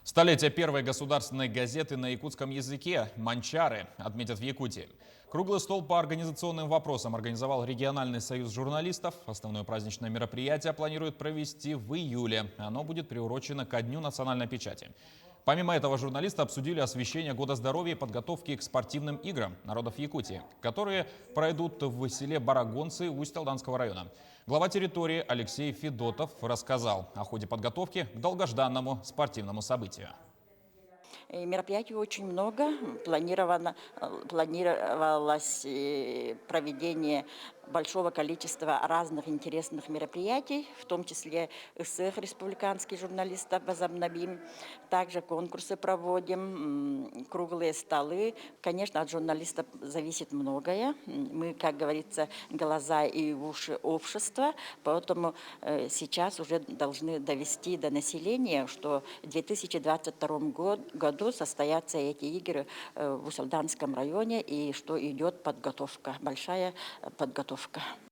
Столетие первой государственной газеты на якутском языке «Манчары» отметят в Якутии. Круглый стол по организационным вопросам организовал региональный союз журналистов. Основное праздничное мероприятие планируют провести в июле. Оно будет приурочено ко Дню национальной печати. Помимо этого, журналисты обсудили освещение Года здоровья и подготовки к спортивным играм народов Якутии, которые пройдут в селе Барагонцы Усть-Алданского района. Глава территории Алексей Федотов рассказал о ходе подготовки к долгожданному спортивному событию. Мероприятий очень много. Планировалось проведение большого количества разных интересных мероприятий, в том числе СССР республиканский журналистов возобновим. Также конкурсы проводим, круглые столы. Конечно, от журналистов зависит многое. Мы, как говорится, глаза и уши общества, поэтому сейчас уже должны довести до населения, что в 2022 году состоятся эти игры в Усть-Алданском районе и что идет подготовка, большая подготовка.